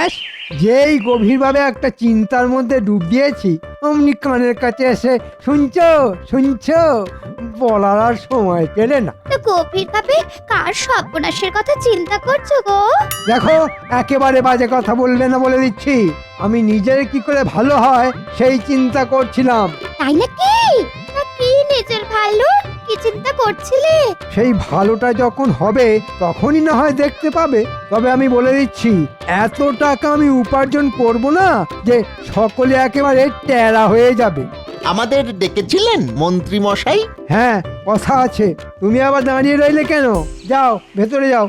ব্যাস যেই গভীরভাবে একটা চিন্তার মধ্যে ডুব দিয়েছি অমনি কানের কাছে এসে শুনছো শুনছো বলার আর সময় পেলে না। তো গভীরভাবে কার সর্বনাশের কথা চিন্তা করছো গো? দেখো একেবারে বাজে কথা বলবে না বলে দিচ্ছি। আমি নিজের কি করে ভালো হয় সেই চিন্তা করছিলাম। তাই নাকি? তা কি নিজের ভালো কি চিন্তা করছিলে? সেই ভালোটা যখন হবে তখনই না হয় দেখতে পাবে। তবে আমি বলে দিচ্ছি এত টাকা আমি উপার্জন করব না যে সকলে একেবারে টেরা হয়ে যাবে। আমাদের ডেকেছিলেন মন্ত্রী মশাই? হ্যাঁ কথা আছে। তুমি আবার দাঁড়িয়ে রইলে কেন? যাও ভেতরে যাও।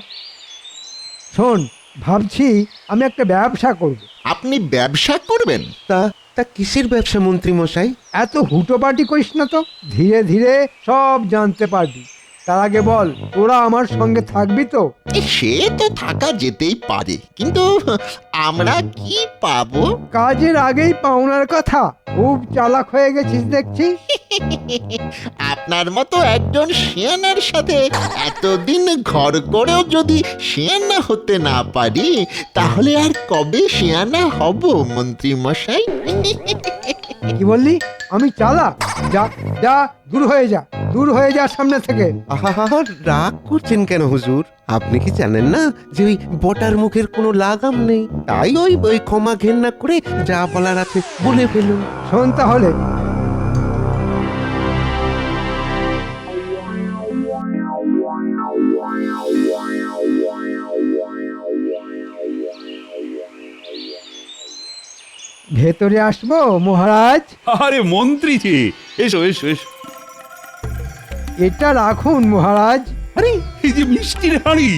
শোন ভাবছি আমি একটা ব্যবসা করব। আপনি ব্যবসা করবেন? তা তা কিসের ব্যবসা মন্ত্রী মশাই? এত হুটোপাটি করিস না তো, ধীরে ধীরে সব জানতে পারবি। তার আগে বল তোরা আমার সঙ্গে থাকবি তো? সে তো থাকা যেতেই পারে, কিন্তু আমরা কি পাবো? কাজের আগেই পাওনার কথা। খুব চালাক হয়ে গেছিস দেখছি। আপনার মতো একজন শিয়ানার সাথে এতদিন ঘর করেও যদি শিয়ানা হতে না পারি, তাহলে আর কবে শিয়ানা হব মন্ত্রী মশাই? কি বললি? আমি চালাক? যা যা দূর হয়ে যা, দূর হয়ে যা সামনে থেকে। আহা রাগ করছেন কেন হুজুর? আপনি কি জানেন না যে ওই বটার মুখের কোনো লাগাম নেই? তাই ওই ক্ষমা ঘেন্না করে যা বলার আছে বলে ফেলুন। শোন তাহলে, ভেতরে আসবো মহারাজ? আরে মন্ত্রী যে, এসো এসো এসো। এটা রাখুন মহারাজ। আরে এই যে মিষ্টির হাঁড়ি।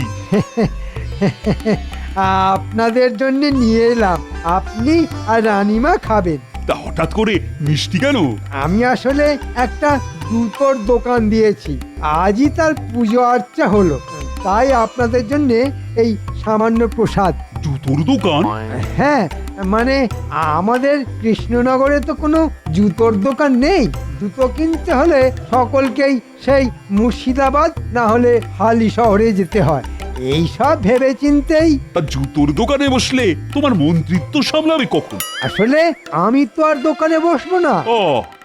আপনাদের জন্য নিয়ে এলাম, আপনি আর রানীমা খাবেন। তা হঠাৎ করে মিষ্টি কেন? আমি আসলে একটা জুতোর দোকান দিয়েছি, আজই তার পুজো আর্চা হলো, তাই আপনাদের জন্য এই সামান্য প্রসাদ। জুতোর দোকান? হ্যাঁ মানে আমাদের কৃষ্ণনগরে তো কোনো জুতোর দোকান নেই। জুতো কিনতে হলে সকলকেই সেই মুর্শিদাবাদ না হলে হালি শহরে যেতে হয়। এই সব ভেবে চিন্তেই তা জুতোর দোকানে বসলে তোমার মন্ত্রিত্ব সামলাবে কখন? আসলে আমি তো আর দোকানে বসবো না, ও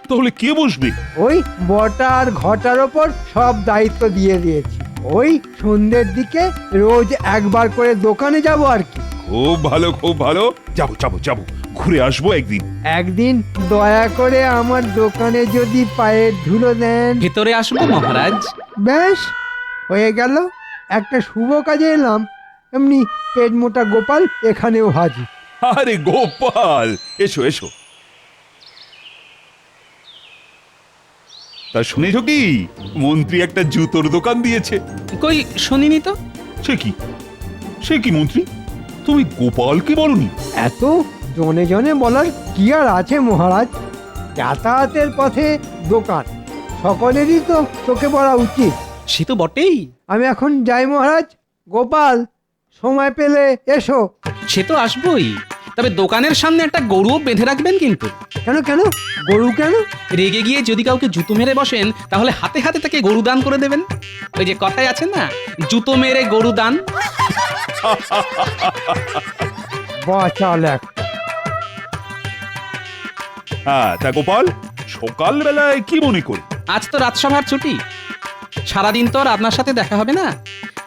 তাহলে কে বসবে? ওই বটা আর ঘটার ওপর সব দায়িত্ব দিয়ে দিয়েছি। ওই সন্ধ্যের দিকে রোজ একবার করে দোকানে যাব আর কি। খুব ভালো খুব ভালো, যাবো যাবো যাবো, ঘুরে আসবো একদিন। একদিন দয়া করে আমার দোকানে যদি পায়ের ধুলো দেন। ভেতরে আসবো মহারাজ। বেশ হয়ে গেল, একটা শুভ কাজে এলাম, এমনি পেট মোটা গোপাল এখানেও হাজির। আরে গোপাল, এসো এসো। তা শুনেছ কি, মন্ত্রী একটা জুতোর দোকান দিয়েছে? কই শুনিনি তো। সে কি, সে কি মন্ত্রী, তুমি গোপালকে বলনি? এত জনে জনে বলার কি আর আছে মহারাজ? যাতায়াতের পথে দোকান সকলেরই তো চোখে পড়া উচিত। সে তো বটেই। আমি এখন যাই মহারাজ। গোপাল সময় পেলে এসো। সে তো আসবোই, তবে দোকানের সামনে একটা গরুও বেঁধে রাখবেন কিন্তু। কেন কেন? গরু কেন? রেগে গিয়ে যদি কাউকে জুতো মেরে বসেন তাহলে হাতে হাতে তাকে গরু দান করে দেবেন। ওই যে কথায় আছে না, জুতো মেরে গরু দান। বাচাল একটা। হ্যাঁ তা গোপাল, সকালবেলায় কি মনে করে? আজ তো রাজসভার ছুটি, সারাদিন তো আর আপনার সাথে দেখা হবে না,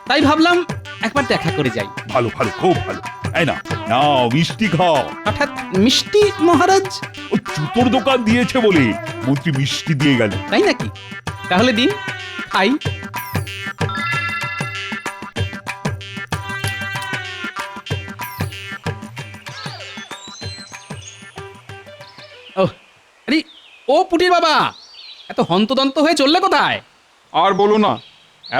তাই ভাবলাম একবার দেখা করে যাই। ভালো ভালো খুব ভালো। এই না নাও মিষ্টি খাও। হঠাৎ মিষ্টি মহারাজ? ও জুতোর দোকান দিয়েছে বলে মন্ত্রী মিষ্টি দিয়ে গেল। তাই নাকি? তাহলে দিন খাই। ও আরে ও পুটির বাবা, এত হন্তদন্ত হয়ে চললে কোথায়? আর বলো না,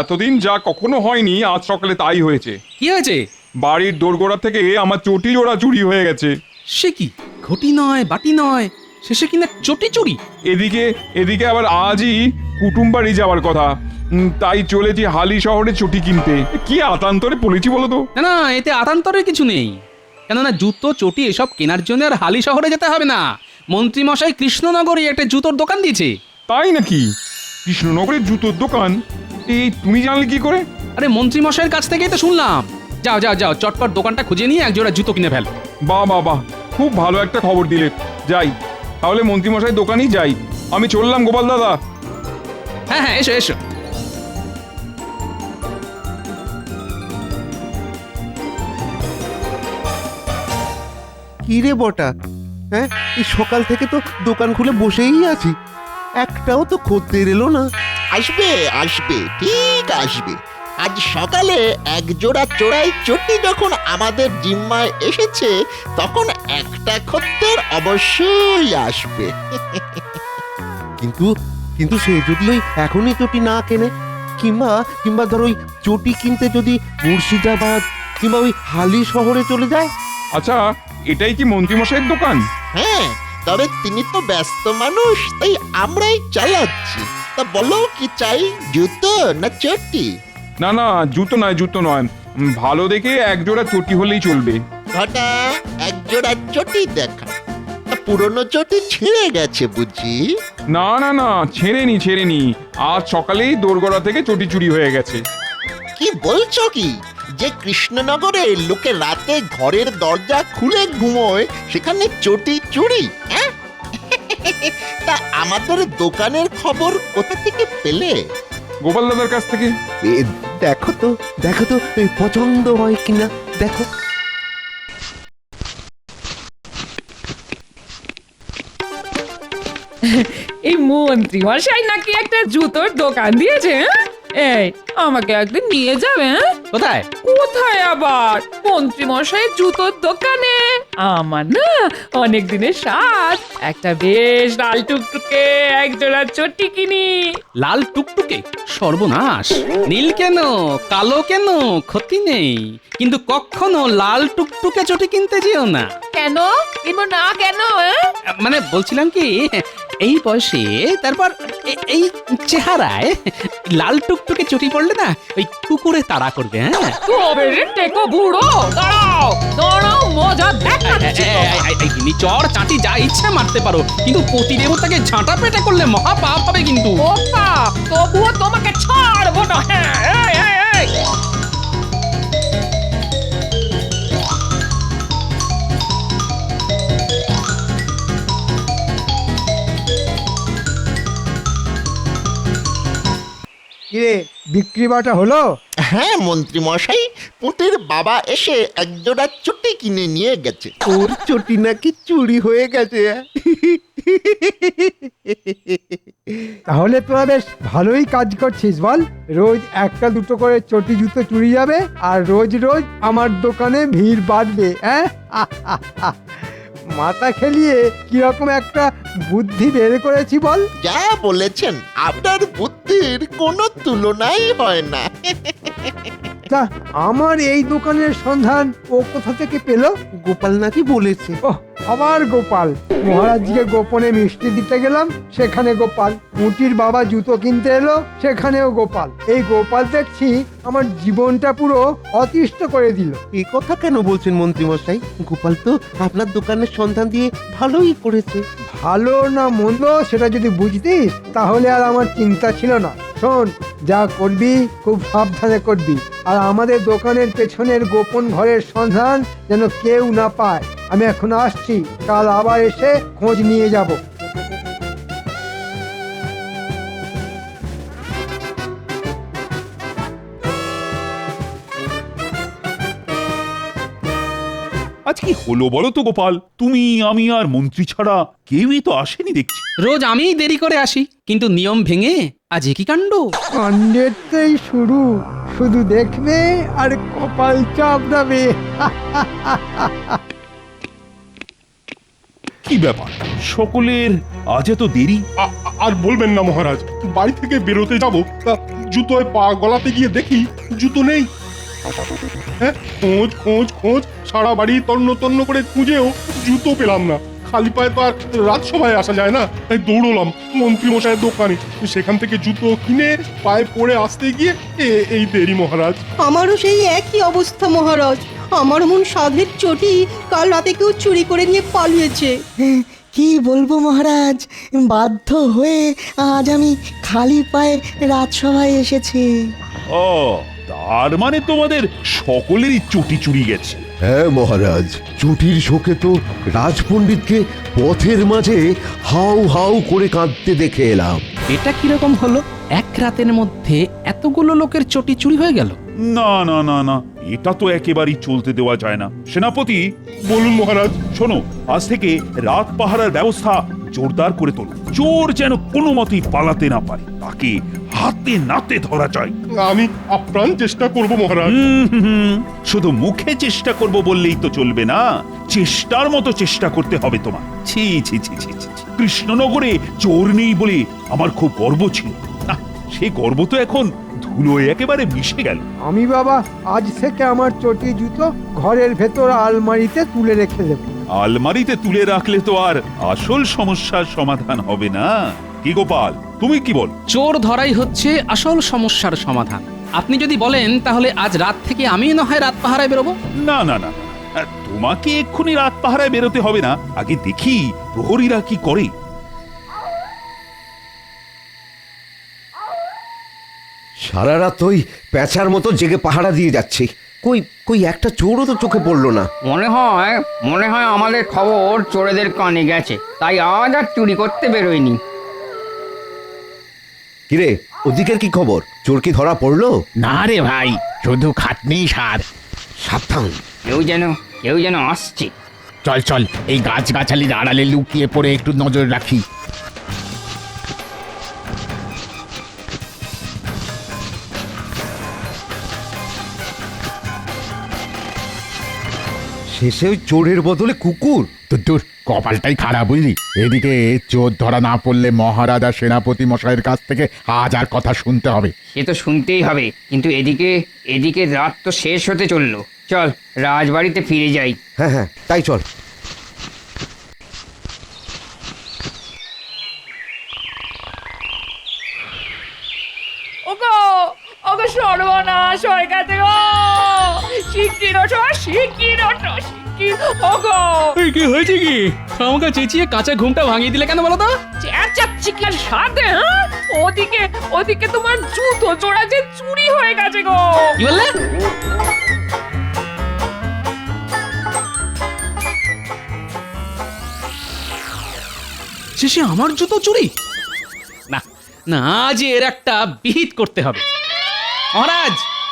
এতদিন যা কখনো হয়নি আজ সকালে তাই হয়েছে। কি হয়েছে? বাড়ির দোরগোড়া থেকে আমার চটি জোড়া চুরি হয়ে গেছে। সে কি, ঘটি নয় বাটি নয়, শেষে কিনা চটি চুরি? এদিকে এদিকে আবার আজই কুটুম বাড়ি যাওয়ার কথা, তাই চলেছি হালি শহরে চটি কিনতে। কি আতান্তরে পড়েছি বলো তো। না না, এতে আতান্তরের কিছু নেই, কেননা জুতো চটি এসব কেনার জন্য আর হালি শহরে যেতে হবে না। মন্ত্রী মশাই কৃষ্ণনগরে একটা জুতোর দোকান দিয়েছে। তাই নাকি? কৃষ্ণনগরের জুতোর দোকান? এই তুমি জানলে কি করে? আরে মন্ত্রী মশাইয়ের কাছ থেকেই তো শুনলাম। যাও যাও যাও, চটপট দোকানটা খুঁজে নিয়ে একজোড়া জুতো কিনে ফেল। বাহ বাহ বাহ, খুব ভালো একটা খবর দিলে। যাই তাহলে মন্ত্রীমশাই দোকানেই যাই। আমি চললাম গোপাল দাদা। হ্যাঁ হ্যাঁ, এসো এসো। কি রে বটা, হ্যাঁ এই সকাল থেকে তো দোকান খুলে বসেই আছি, একটাও তো খদ্দের এলো না। আসবে আসবে, ঠিক আসবে। আজ সকালে এক জোড়া চোরাই চটি যখন আমাদের জিম্মায় এসেছে, তখন একটা খদ্দের অবশ্যই আসবে। কিন্তু কিন্তু সে যদি ওই এখনই চটি না কেনে, কিংবা কিংবা ধর ওই চটি কিনতে যদি মুর্শিদাবাদ কিংবা ওই হালি শহরে চলে যায়। আচ্ছা, এটাই কি মন্ত্রীমশাইয়ের দোকান? হ্যাঁ, তবে তিনি তো ব্যস্ত মানুষ, তাই আমরাই চালাচ্ছি। তা বলো কি চাই, জুতো না চটি? না না, জুতো নয় জুতো নয়, ভালো দেখে এক জোড়া চটি হলেই চলবে। ঘটা, এক জোড়া চটি দেখা। তা পুরনো চটি ছিঁড়ে গেছে বুঝি? না না না, ছেড়েনি ছেড়েনি, আজ সকালেই দোরগড়া থেকে চটি চুরি হয়ে গেছে। কি বলছো কি, যে কৃষ্ণনগরে লোকে রাতে ঘরের দরজা খুলে ঘুমোয়, সেখানে চটি চুরি? হ্যাঁ? তা আমাদের দোকানের খবর কোথা থেকে পেলে? গোপাল দাদার কাছ থেকে। দেখো তো দেখো তো এই পছন্দ হয় কিনা দেখো। এই মন্ত্রী মশাই নাকি একটা জুতোর দোকান দিয়েছে, হ্যাঁ? এই আমাকে একদিন নিয়ে যাবে, হ্যাঁ? কোথায়? কোথায় আবার, মন্ত্রী মশাইয়ের জুতোর দোকানে। আমার না অনেক দিনের স্বাদ, একটা বেশ লাল টুকটুকে এক জোড়া চটি কিনি। লাল টুকটুকে? সর্বনাশ! নীল কেন, কালো কেন, ক্ষতি নেই, কিন্তু কখনো লাল টুকটুকে চটি কিনতে যেও না। কেন কিনবো না কেন, হ্যাঁ? মানে বলছিলাম কি, এই বয়সে, তারপর এই চেহারায় লাল টুকটুকে চটি পড়লে না ওই কুকুরে তাড়া করবে। হ্যাঁ, তবে রে টেকো বুড়ো, দাঁড়াও দাঁড়াও, মজা দেখাচ্ছি তোমায়। চর চাটি যা ইচ্ছে মারতে পারো, কিন্তু পতি দেবতাকে ঝাঁটা পেটা করলে মহা পাপ হবে কিন্তু। ও পাপ, তবুও তোমাকে ছাড়বো না। হ্যাঁ, এই, এই, এই। কিরে, বিক্রি বাটা হলো? হ্যাঁ মন্ত্রী মশাই, পুঁটির বাবা এসে এক জোড়া চটি কিনে নিয়ে গেছে। ওর চটি নাকি চুরি হয়ে গেছে। তাহলে তোরা বেশ ভালোই কাজ করছিস বল। রোজ একটা দুটো করে চটি জুতো চুরি যাবে, আর রোজ রোজ আমার দোকানে ভিড় বাড়বে। হ্যাঁ, মাথা খেলিয়ে কিরকম একটা বুদ্ধি বের করেছি বল। যা বলেছেন, আপনার বুদ্ধির কোনো তুলনাই হয় না। তা আমার এই দোকানের সন্ধান ও কোথা থেকে পেলো? গোপাল নাকি বলেছে। ওহ, আবার গোপাল। মহারাজকে গোপনে মিষ্টি দিতে গেলাম, সেখানে গোপাল। মুটির বাবা জুতো কিনতে এলো, সেখানেও গোপাল। এই গোপাল দেখছি আমার জীবনটা পুরো অতিষ্ঠ করে দিল। এই কথা কেন বলছেন মন্ত্রী মশাই? গোপাল তো আপনার দোকানের সন্ধান দিয়ে ভালোই করেছে। ভালো না মন্দ সেটা যদি বুঝতিস, তাহলে আর আমার চিন্তা ছিল না। শোন, যা করবি খুব সাবধানে করবি, আর আমাদের দোকানের পেছনের গোপন ঘরের সন্ধান যেন কেউ না পায়। আমি এখন আসছি, কাল আবার এসে খোঁজ নিয়ে যাব। আজ কি হলো বলো তো গোপাল? তুমি, আমি আর মন্ত্রী ছাড়া কেউই তো আসেনি দেখছি। রোজ আমিই দেরি করে আসি, কিন্তু নিয়ম ভেঙে আজ কি কাণ্ড! কাণ্ডেরটাই শুরু, শুধু দেখবে আর কপাল চাপড়াবে। কি ব্যাপার, সকলের আজ এত দেরি? আর বলবেন না মহারাজ, বাড়ি থেকে বেরোতে যাব, তা জুতোয় পা গলাতে গিয়ে দেখি জুতো নেই। হ্যাঁ, খোঁজ খোঁজ খোঁজ, সারা বাড়ি তন্ন তন্ন করে খুঁজেও জুতো পেলাম না। খালি পায়ে তো আর রাজসভায় আসা যায় না, তাই দৌড়লাম মন্ত্রী মশাইয়ের দোকানে। সেখান থেকে জুতো কিনে পায়ে পরে আসতে গিয়ে এই দেরি মহারাজ। আমারও সেই একই অবস্থা মহারাজ। আমার মন সাধের চটি কাল রাতে কেউ চুরি করে নিয়ে পালিয়েছে। কি বলবো মহারাজ, বাধ্য হয়ে আজ আমি খালি পায়ে রাজসভায় এসেছি। ও তার মানে তোমাদের সকলেরই চটি চুরি গেছে। হ্যাঁ মহারাজ, চুটির শোকে তো রাজপণ্ডিতকে পথের মাঝে হাউ হাউ করে কাঁদতে দেখে এলাম। এটা কিরকম হলো? এক রাতের মধ্যে এতগুলো লোকের চটি চুরি হয়ে গেল? না না না না, এটা তো একেবারেই চলতে দেওয়া যায় না। সেনাপতি, বলুন মহারাজ। শোনো, আজ থেকে রাত পাহারার ব্যবস্থা জোরদার করে তোলো। চোর যেন কোনো মতেই পালাতে না পারে, তাকে হাতে নাতে ধরা যায়। আমি আপ্রাণ চেষ্টা করব মহারাজ। শুধু মুখে চেষ্টা করব বললেই তো চলবে না, চেষ্টার মতো চেষ্টা করতে হবে তোমার। ছি ছি ছি ছি ছি। কৃষ্ণনগরে চোর নেই বলে আমার খুব গর্ব ছিল, না সেই গর্ব তো এখন ধুলোয় একেবারে মিশে গেল। আমি বাবা আজ থেকে আমার চটি জুতো ঘরের ভেতর আলমারিতে তুলে রেখে দেব। আলমারিতে তুলে রাখলে তো আর আসল সমস্যার সমাধান হবে না। কি গোপাল, তুমি কি বল? চোর ধরাই হচ্ছে আসল সমস্যার সমাধান। আপনি যদি বলেন তাহলে আজ রাত থেকে আমি না হয় রাত পাহারায় বেরোবো। না না না, তোমাকে এক্ষুনি রাত পাহারায় বেরোতে হবে না, আগে দেখি প্রহরীরা কি করে। সারা রাত ওই প্যাঁচার মতো জেগে পাহারা দিয়ে যাচ্ছি, কই কই একটা চোরও তো চোখে পড়লো না। মনে হয় আমাদের খবর চোরেদের কানে গেছে, তাই আজ আর চুরি করতে বেরোয়নি। কিরে, ওদিকের কি খবর? চোর কি ধরা পড়লো? না রে ভাই, শুধু খাটনি সার। সাবধান, কেউ যেন আসছে। চল এই গাছগাছালির আড়ালে লুকিয়ে পড়ে একটু নজর রাখি। শেষে ওই চোরের বদলে কুকুর। তোর কপালটাই খারাপ বুঝলি। এদিকে চোর ধরা না পড়লে মহারাজ আর সেনাপতি মশাইয়ের কাছ থেকে আজ আর কথা শুনতে হবে। সে তো শুনতেই হবে, কিন্তু এদিকে রাত তো শেষ হতে চললো। চল রাজবাড়িতে ফিরে যাই। হ্যাঁ হ্যাঁ, তাই চল। ওগো সর্বনাশ হয়ে গেছে গো। শিগগির ওঠো, ওগো। কি হয়েছে কি? আমাকে চেঁচিয়ে কাঁচা ঘুমটা ভাঙিয়ে দিলে কেন বলো তো? চেঁচাচ্ছি কি আর সাথে? হ্যাঁ, ওদিকে তোমার জুতো জোড়া যে চুরি হয়ে গেছে গো। কি বললে? শেষে আমার জুতো চুরি? না না, আজ এর একটা বিহিত করতে হবে।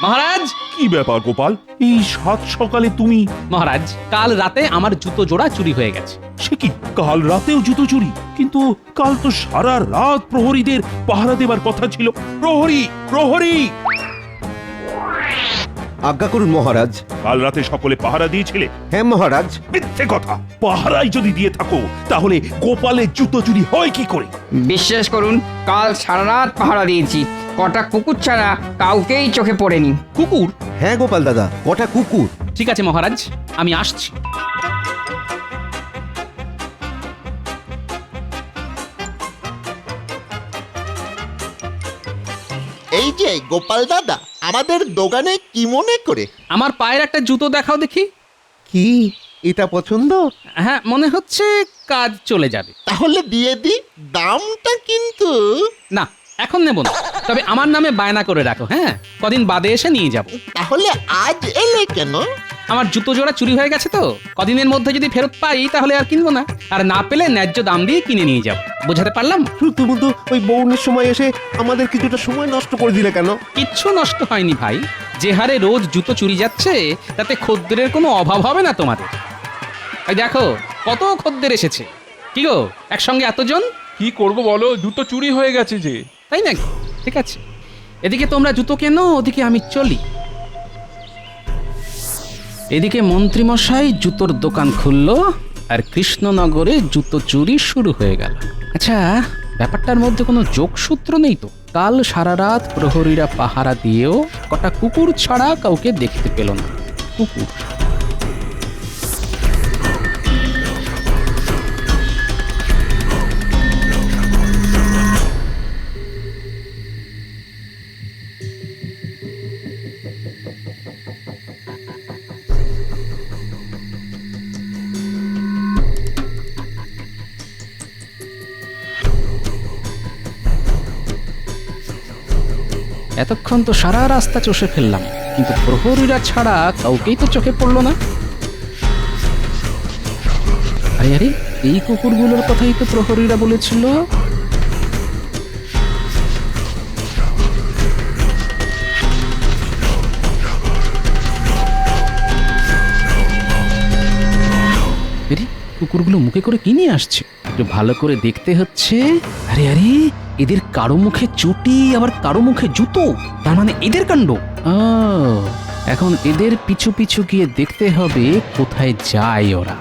মহারাজ, কি ব্যাপার গোপাল, এই সাত সকালে তুমি? মহারাজ, কাল রাতে আমার জুতো জোড়া চুরি হয়ে গেছে। সে কি, কাল রাতেও জুতো চুরি? কিন্তু কাল তো সারা রাত প্রহরীদের পাহারা দেবার কথা ছিল। প্রহরী! আজ্ঞা করুন মহারাজ। কাল রাতে সকলে পাহারা দিয়েছিলে? হ্যাঁ মহারাজ। মিথ্যে কথা! পাহারায় যদি দিয়ে থাকো তাহলে গোপালের জুতো চুরি হয় কি করে? বিশ্বাস করুন, কাল সারা রাত পাহারা দিয়েছি, কটা কুকুর ছাড়া কাউকেই চোখে পড়েনি। কুকুর? হ্যাঁ গোপাল দাদা, কটা কুকুর। ঠিক আছে মহারাজ, আমি আসছি। এই যে গোপাল দাদা, আমাদের দোকানে কি মনে করে? আমার পায়ের একটা জুতো দেখাও দেখি। কি এটা পছন্দ? হ্যাঁ, মনে হচ্ছে কাজ চলে যাবে। তাহলে দিয়ে দি, দামটা কিন্তু। না, এখন নেব না, তবে আমার নামে বায়না করে রাখো। হ্যাঁ, কদিন বাদে এসে নিয়ে যাব। তাহলে আজ এলে কেন? আমার জুতো জোড়া চুরি হয়ে গেছে তো, কদিনের মধ্যে যদি ফেরত পাই তাহলে আর কিনবো না, আর না পেলে ন্যায্য দাম দিয়ে কিনে নিয়ে যাব। বুঝাতে পারলাম? তুমি তো ওই বৌনের সময় এসে আমাদের কিছুটা সময় নষ্ট করে দিলে কেন? কিচ্ছু নষ্ট হয়নি ভাই, যে হারে রোজ জুতো চুরি যাচ্ছে তাতে খদ্দেরের কোনো অভাব হবে না তোমাদের। এই দেখো কত খদ্দের এসেছে। কি গো, একসঙ্গে এতজন? কি করব বলো, জুতো চুরি হয়ে গেছে যে। তাই নাকি? ঠিক আছে, এদিকে তোমরা জুতো কেনো, ওদিকে আমি চলি। এদিকে মন্ত্রীমশাই জুতোর দোকান খুললো, আর কৃষ্ণনগরে জুতো চুরি শুরু হয়ে গেল। আচ্ছা, ব্যাপারটার মধ্যে কোনো যোগসূত্র নেই তো? কাল সারা রাত প্রহরীরা পাহারা দিয়েও কটা কুকুর ছাড়া কাউকে দেখতে পেল না। কুকুর? এতক্ষণ তো সারা রাস্তা চষে ফেললাম, কিন্তু প্রহরীরা ছাড়া কাউকেই তো চোখে পড়লো না। আরে আরে, এই কুকুরগুলোর কথাই তো প্রহরীরা বলেছিল। আরে, কুকুরগুলো মুখে করে কি নিয়ে আসছে? একটু ভালো করে দেখতে হচ্ছে। আরে আরে, এদের কারো মুখে চটি, আবার কারো মুখে জুতো, তার মানে এদের কাণ্ড। এখন এদের পিছু পিছু গিয়ে দেখতে হবে কোথায় যায় ওরা।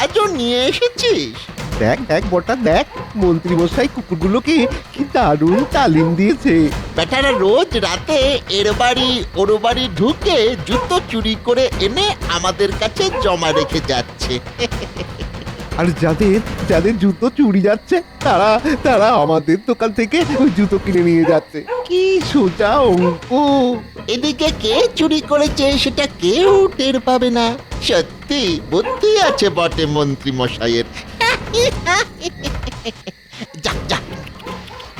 আজও নিয়ে এসেছিস? দেখ দেখ বটা দেখ, মন্ত্রী মশাই কুকুরগুলোকে কি দারুণ তালিম দিয়েছে। বেটারা রোজ রাতে এর বাড়ি ওর বাড়ি ঢুকে জুতো চুরি করে এনে আমাদের কাছে জমা রেখে যাচ্ছে। আর যাদের যাদের জুতো চুরি যাচ্ছে তারা তারা আমাদের দোকান থেকে ওই জুতো কিনে নিয়ে যাচ্ছে। কি সোজা অঙ্ক। এদিকে কে চুরি করেছে সেটা কেউ টের পাবে না। সত্যি বুদ্ধি আছে বটে মন্ত্রী মশাইয়ের। যা যা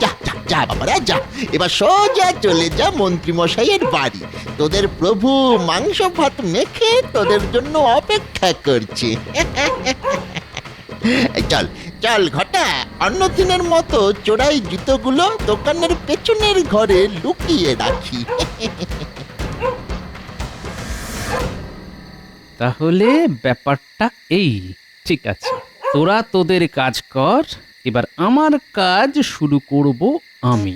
যা যা যা বাবারা যা, এবার সোজা চলে যা মন্ত্রী মশাইয়ের বাড়ি। তোদের প্রভু মাংস ভাত মেখে তোদের জন্য অপেক্ষা করছে। চল চল ঘটা, অন্য দিনের মতো চোরাই জুতোগুলো দোকানের পেছনের ঘরে লুকিয়ে রাখি। তাহলে ব্যাপারটা এই, ঠিক আছে, তোরা তোদের কাজ কর, এবার আমার কাজ শুরু করব আমি।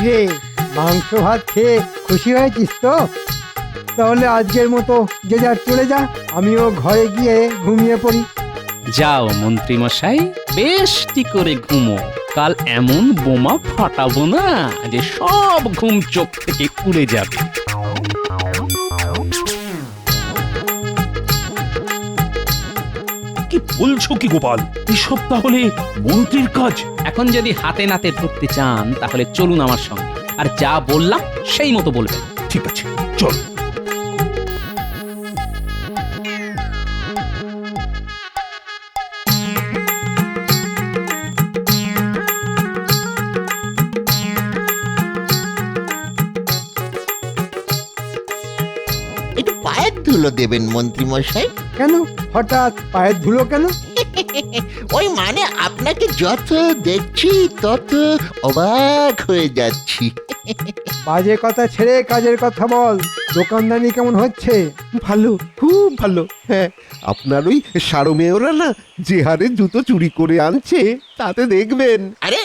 রে, মাংস ভাত খেয়ে খুশি হয়েছিস তো? তাহলে আজকের মতো যে যার চলে যা, আমিও ঘরে গিয়ে ঘুমিয়ে পড়ি। যাও মন্ত্রী মশাই, বেশটি করে ঘুমো। কাল এমন বোমা ফাটাবো না যে সব ঘুম চোখ থেকে উড়ে যাবে। কি বলছো কি গোপাল? এসব তাহলে মন্ত্রীর কাজ? এখন যদি হাতে নাতে ধরতে চান তাহলে চলুন আমার সঙ্গে, আর যা বললাম সেই মতো বলবেন। ঠিক আছে, চল। একটু পায়ের ধুলো দেবেন মন্ত্রী মশাই। কেন হঠাৎ পায়ের ধুলো কেন? ওই মানে আপনাকে যত দেখছি তত অবাক হয়ে যাচ্ছি। বাজে কথা ছেড়ে কাজের কথা বল। দোকানদানি কেমন হচ্ছে? ভালো, খুব ভালো। হ্যাঁ, আপনার ওই সারমেয়রা না যে হারে জুতো চুরি করে আনছে তাতে দেখবেন। আরে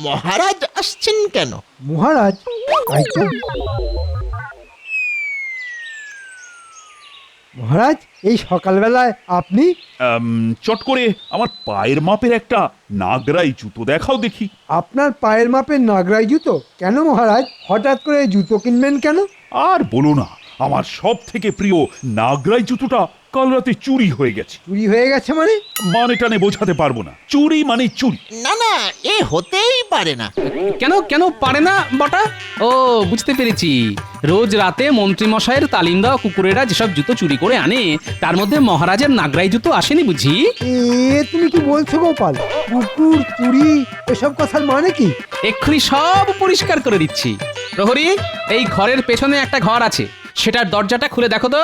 মহারাজ আসছেন কেন? মহারাজ? তাই তো। মহারাজ, এই সকালবেলায় আপনি? চট করে আমার পায়ের মাপের একটা নাগরাই জুতো দেখাও দেখি। আপনার পায়ের মাপের নাগরাই জুতো? কেন মহারাজ, হঠাৎ করে জুতো কিনবেন কেন? আর বলো না, আমার সব থেকে প্রিয় নাগরাই জুতোটা কাল রাতে চুরি হয়ে গেছে। চুরি হয়ে গেছে মানে? মানে টানে বোঝাতে পারবো না। চুরি মানে চুরি। না না, এ হতেই পারে না। কেন কেন পারে না বটা? ও, বুঝতে পেরেছি। রোজ রাতে মন্ত্রী মশাইয়ের তালিম দেওয়া কুকুরেরা যেসব জুতো চুরি করে আনে তার মধ্যে মহারাজের নাগরাই জুতো আসেনি বুঝি? তুমি কি বলছো গোপাল? কুকুর চুরি এসব কথার মানে কি? এক্ষুনি সব পরিষ্কার করে দিচ্ছি। প্রহরী, এই ঘরের পেছনে একটা ঘর আছে, সেটার দরজাটা খুলে দেখো তো।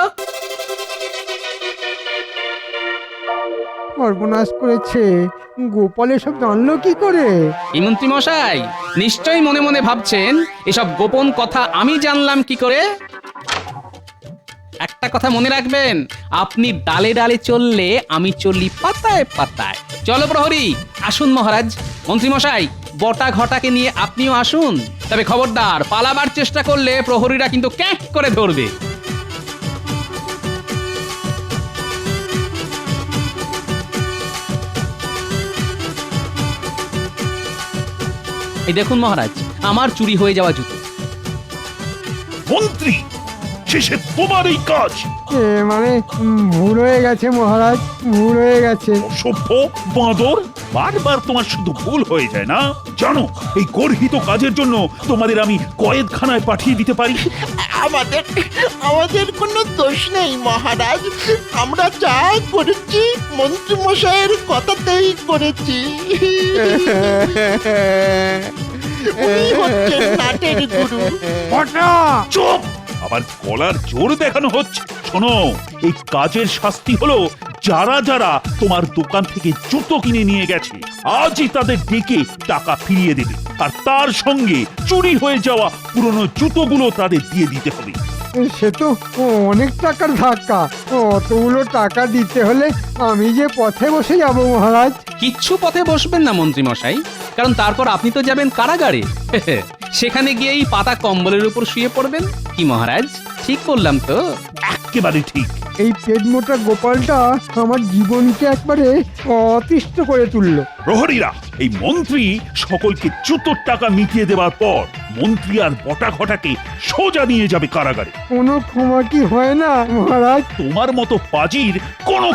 সর্বনাশ করেছে, গোপাল এসব জানলো কি করে? এই মন্ত্রী মশাই নিশ্চয়ই মনে মনে ভাবছেন এসব গোপন কথা আমি জানলাম কি করে। একটা কথা মনে রাখবেন, আপনি ডালে ডালে চললে আমি চলি পাতায় পাতায়। চলো প্রহরী, আসুন মহারাজ। মন্ত্রীমশাই, বটা ঘটাকে নিয়ে আপনিও আসুন। তবে খবরদার, পালাবার চেষ্টা করলে প্রহরীরা কিন্তু ক্যাঁক করে ধরবে। এই দেখুন মহারাজ, আমার চুরি হয়ে যাওয়া জুতো। মন্ত্রী, শেষে তোমার এই কাজ? মানে ভুল হয়ে গেছে মহারাজ, ভুল হয়ে গেছে। অসভ্য বাঁদর, বারবার তোমার শুধু ভুল হয়ে যায় না? জানো, এই গর্হিত কাজের জন্য তোমাদের আমি কয়েদখানায় পাঠিয়ে দিতে পারি। আমাদের আমাদের কোনো দোষ নেই মহারাজ, আমরা যা করেছি মন্ত্রী মশাইয়ের কথাতেই করেছি। উনি হচ্ছেন নাটের গুরু। চুপ! আবার গলার জোর দেখানো হচ্ছে। শোনো, এই কাজের শাস্তি হলো যারা যারা তোমার দোকান থেকে জুতো কিনে নিয়ে গেছে, আজই তাদের ডেকে টাকা ফিরিয়ে দেবে, আর তার সঙ্গে চুরি হয়ে যাওয়া পুরনো জুতোগুলো তাদের দিয়ে দিতে হবে। সে তো অনেক টাকার ধাক্কা, অতগুলো টাকা দিতে হলে আমি যে পথে বসে যাব মহারাজ। কিচ্ছু পথে বসবেন না মন্ত্রী মশাই, কারণ তারপর আপনি তো যাবেন কারাগারে। সেখানে গিয়েই পাতা কম্বলের উপর শুয়ে পড়বেন। কি মহারাজ, ঠিক বললাম তো? একেবারে ঠিক। এই পেট মোটা গোপালটা আমার জীবনকে একবারে অতিষ্ঠ করে তুললো। প্রহরীরা, এই মন্ত্রী সকলকে জুতোর টাকা মিটিয়ে দেওয়ার পর মন্ত্রী আর বটা ঘটাকে সোজা নিয়ে যাবে কারাগারে। কোনো ক্ষমা কি হয় না মহারাজ? তোমার মতো পাজির কোনো